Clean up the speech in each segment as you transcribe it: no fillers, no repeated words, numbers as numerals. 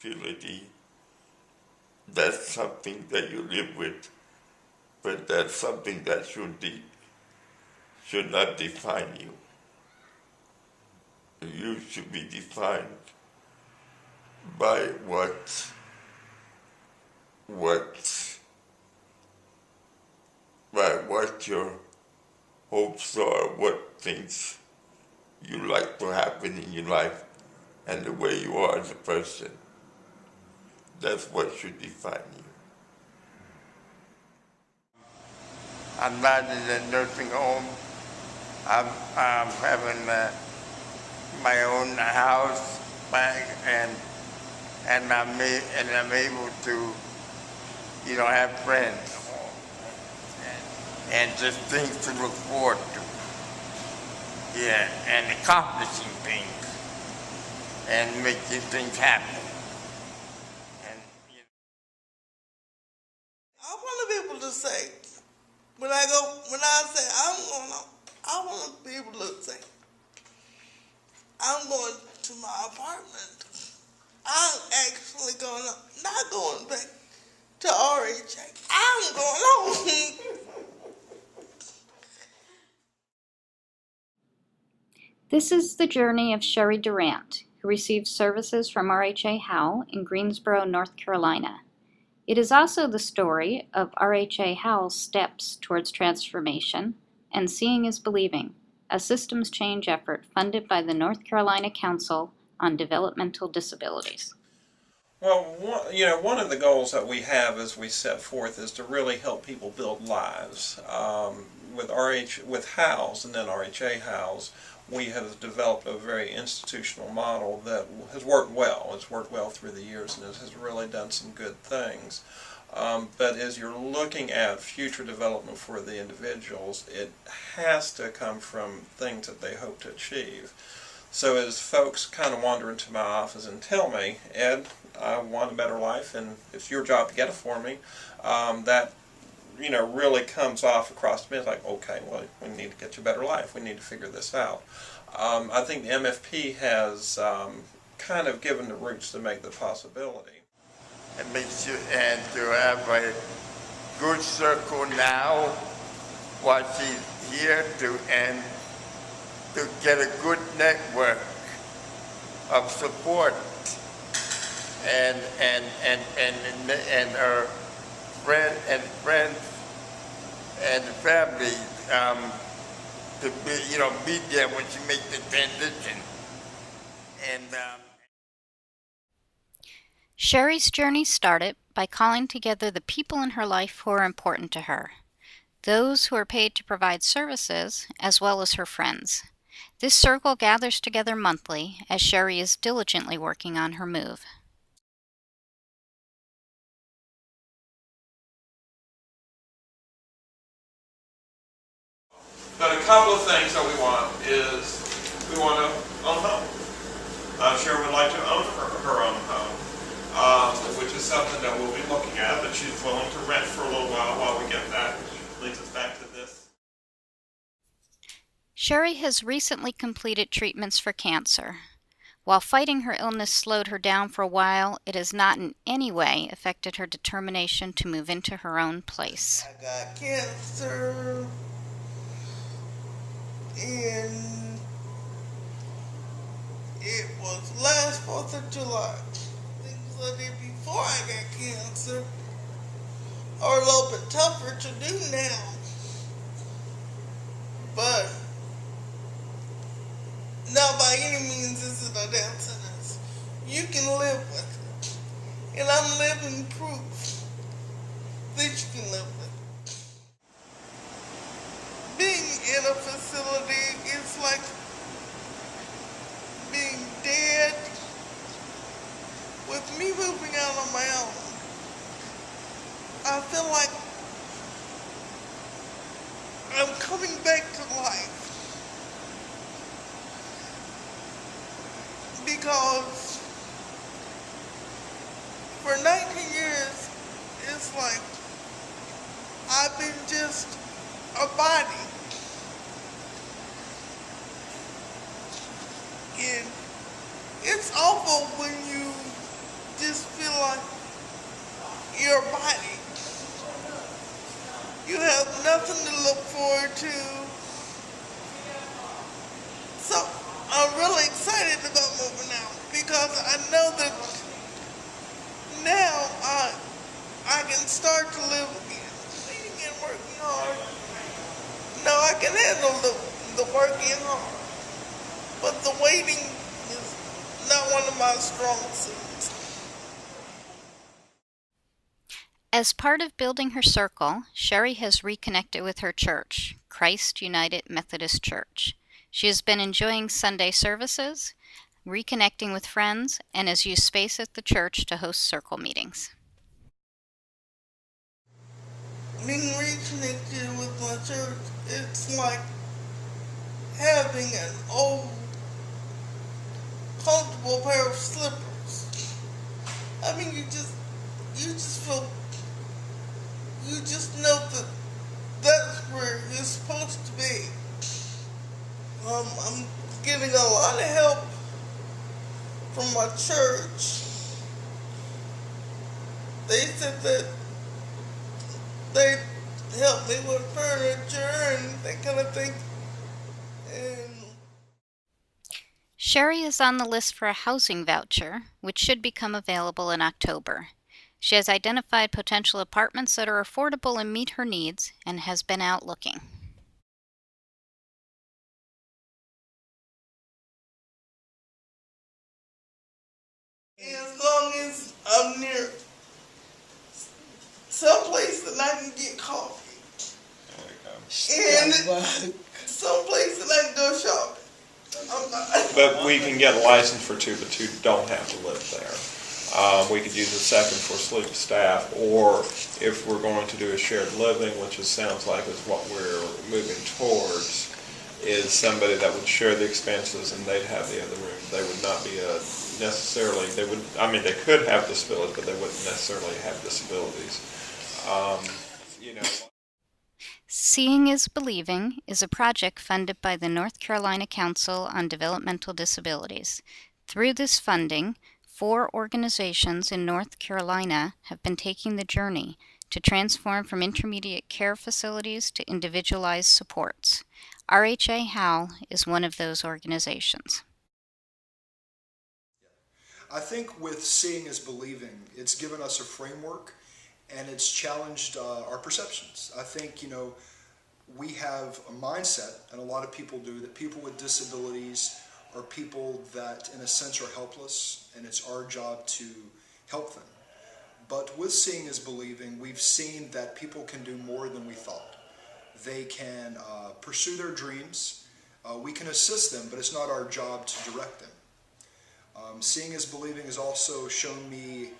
disability, that's something that you live with, but that's something that should not define you. You should be defined by what your hopes are, what things you like to happen in your life, and the way you are as a person. That's what should define you. I'm not in a nursing home. I'm having my own house back, and I'm able to, have friends and just things to look forward to. Yeah, and accomplishing things and making things happen. I want to be able to say, when I say I want to be able to say, I'm going to my apartment. I'm actually not going back to RHA. I'm going home. This is the journey of Sherry Durant, who receives services from RHA Howe in Greensboro, North Carolina. It is also the story of RHA Howe's steps towards transformation and Seeing is Believing, a systems change effort funded by the North Carolina Council on Developmental Disabilities. Well, one of the goals that we have as we set forth is to really help people build lives. With Howe's and then RHA Howe's, we have developed a very institutional model that has worked well. It's worked well through the years and it has really done some good things. But as you're looking at future development for the individuals, it has to come from things that they hope to achieve. So as folks kind of wander into my office and tell me, Ed, I want a better life, and it's your job to get it for me, that really comes off across me. It's like, okay, well, we need to get you a better life. We need to figure this out. I think the MFP has kind of given the roots to make the possibility. And make sure and to have a good circle now while she's here to get a good network of support and her friends and family to be there when she makes the transition. And Sherry's journey started by calling together the people in her life who are important to her, those who are paid to provide services, as well as her friends. This circle gathers together monthly as Sherry is diligently working on her move. But a couple of things that we want is we want to own a home. Sherry would like to own her own home, which is something that we'll be looking at, but she's willing to rent for a little while we get that, which leads us back to this. Sherry has recently completed treatments for cancer. While fighting her illness slowed her down for a while, it has not in any way affected her determination to move into her own place. I got cancer and it was last 4th of July. Things I did before I got cancer are a little bit tougher to do now. But not by any means is it a death sentence. You can live with it. And I'm living proof that you can live with it. Being in a facility is like being dead. With me moving out on my own, I feel like I'm coming back to life. Because for 19 years, it's like I've been just a body. And it's awful when you just because I know that now I can start to live again. Eating and working hard. No, I can handle the working hard. But the waiting is not one of my strong suits. As part of building her circle, Sherry has reconnected with her church, Christ United Methodist Church. She has been enjoying Sunday services, reconnecting with friends, and has used space at the church to host circle meetings. Being reconnected with my church, it's like having an old, comfortable pair of slippers. I mean, you just feel, you just know that that's where you're supposed to be. I'm getting a lot of help from my church. They said that they help me with furniture and that kind of thing. And Sherry is on the list for a housing voucher, which should become available in October. She has identified potential apartments that are affordable and meet her needs, and has been out looking. as long as I'm near someplace that I can get coffee. And someplace that I can go shopping. But we can get a license for two, but two don't have to live there. We could use a second for sleep staff, or if we're going to do a shared living, which it sounds like is what we're moving towards, is somebody that would share the expenses and they'd have the other room. They would not be necessarily, they would, I mean, they could have disabilities, but they wouldn't necessarily have disabilities. You know. Seeing is Believing is a project funded by the North Carolina Council on Developmental Disabilities. Through this funding, 4 organizations in North Carolina have been taking the journey to transform from intermediate care facilities to individualized supports. RHA HAL is one of those organizations. I think with Seeing is Believing, it's given us a framework and it's challenged our perceptions. I think, you know, we have a mindset, and a lot of people do, that people with disabilities are people that in a sense are helpless, and it's our job to help them. But with Seeing is Believing, we've seen that people can do more than we thought. They can pursue their dreams. We can assist them, but it's not our job to direct them. Seeing is Believing has also shown me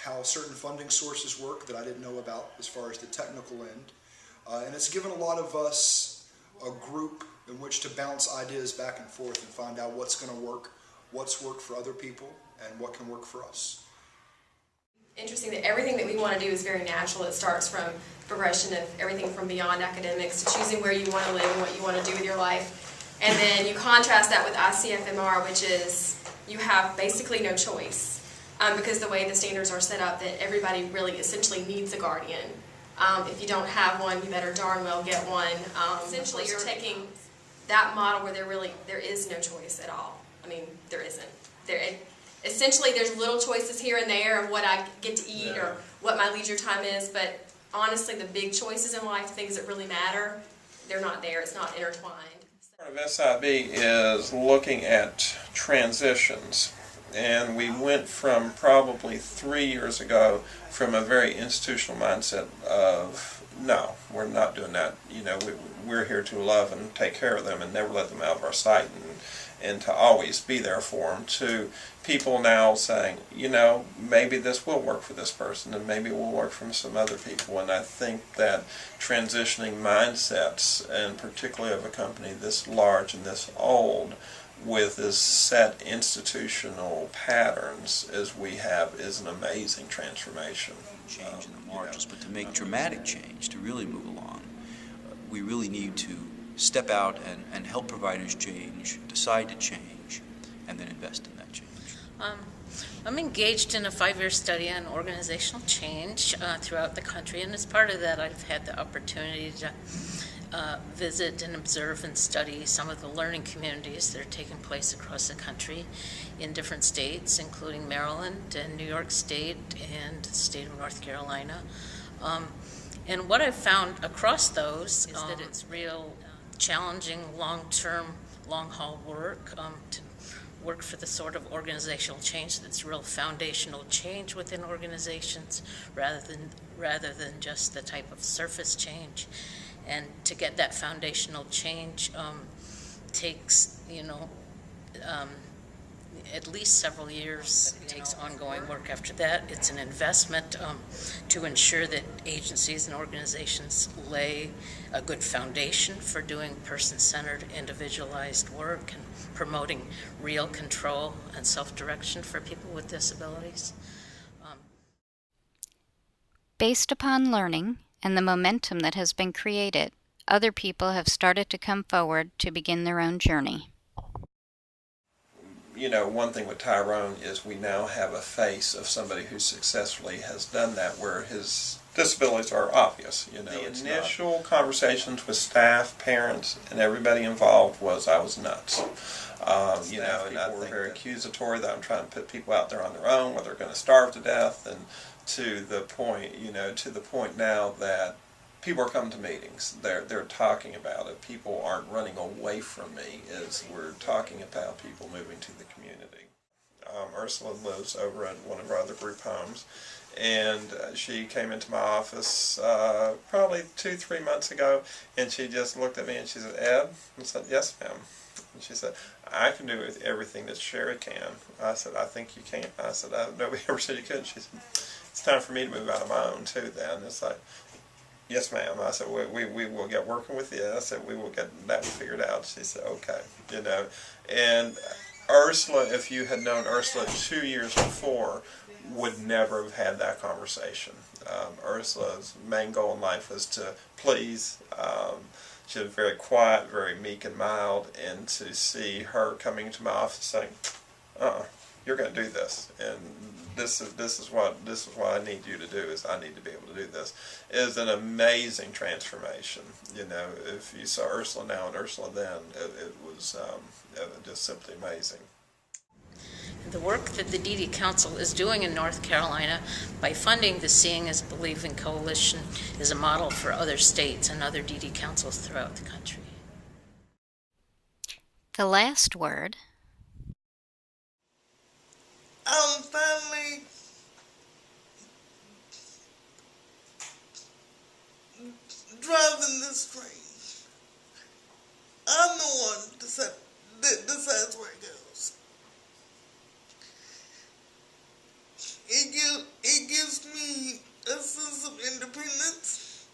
how certain funding sources work that I didn't know about as far as the technical end. And it's given a lot of us a group in which to bounce ideas back and forth and find out what's going to work, what's worked for other people, and what can work for us. Interesting that everything that we want to do is very natural. It starts from progression of everything from beyond academics to choosing where you want to live and what you want to do with your life. And then you contrast that with ICFMR, which is you have basically no choice. Because the way the standards are set up, that everybody really essentially needs a guardian. If you don't have one, you better darn well get one. Essentially, you're taking that model where there is no choice at all. I mean, there isn't. Essentially, there's little choices here and there of what I get to eat or what my leisure time is, but honestly, the big choices in life, things that really matter, they're not there. It's not intertwined. Part of SIB is looking at transitions. And we went from probably 3 years ago from a very institutional mindset of, no, we're not doing that. You know, we're here to love and take care of them and never let them out of our sight and to always be there for them, to people now saying, you know, maybe this will work for this person and maybe it will work for some other people. And I think that transitioning mindsets, and particularly of a company this large and this old, with as set institutional patterns as we have, is an amazing transformation. Change in the margins, but to make dramatic change, to really move along, we really need to step out and help providers change, decide to change, and then invest in that change. I'm engaged in a 5-year study on organizational change throughout the country, and as part of that I've had the opportunity to visit and observe and study some of the learning communities that are taking place across the country in different states, including Maryland and New York State and the state of North Carolina. And what I've found across those is that it's real challenging, long-term, long-haul work to work for the sort of organizational change that's real foundational change within organizations rather than just the type of surface change. And to get that foundational change takes, at least several years. It takes ongoing work after that. It's an investment to ensure that agencies and organizations lay a good foundation for doing person-centered, individualized work and promoting real control and self-direction for people with disabilities. Based upon learning and the momentum that has been created, other people have started to come forward to begin their own journey. One thing with Tyrone is we now have a face of somebody who successfully has done that, where his disabilities are obvious. The initial conversations with staff, parents, and everybody involved was I was nuts. And I were very accusatory that I'm trying to put people out there on their own, where they're going to starve to death, and to the point now that people are coming to meetings. They're talking about it. People aren't running away from me as we're talking about people moving to the community. Ursula lives over at one of our other group homes, and she came into my office probably 2-3 months ago, and she just looked at me and she said, "Ed?" I said, "Yes, ma'am." And she said, "I can do everything that Sherry can." I said, "I think you can." I said, "Nobody ever said you couldn't." She said, "It's time for me to move out of my own too then." It's like, "Yes, ma'am." I said, we will get working with you. I said, "We will get that figured out." She said, "Okay." And Ursula, if you had known Ursula 2 years before, would never have had that conversation. Ursula's main goal in life was to please. She was very quiet, very meek and mild, and to see her coming into my office saying, "You're going to do this, and this is what I need you to do. Is I need to be able to do this," is an amazing transformation. If you saw Ursula now and Ursula then, it was just simply amazing. The work that the DD Council is doing in North Carolina by funding the Seeing is Believing Coalition is a model for other states and other DD Councils throughout the country. The last word. I'm finally driving this train. I'm the one that decides where it goes. It gives me a sense of independence,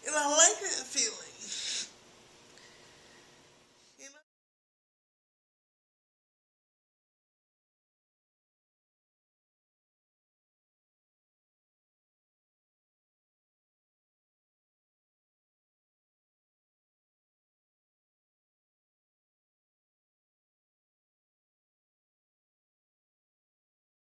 and I like that feeling.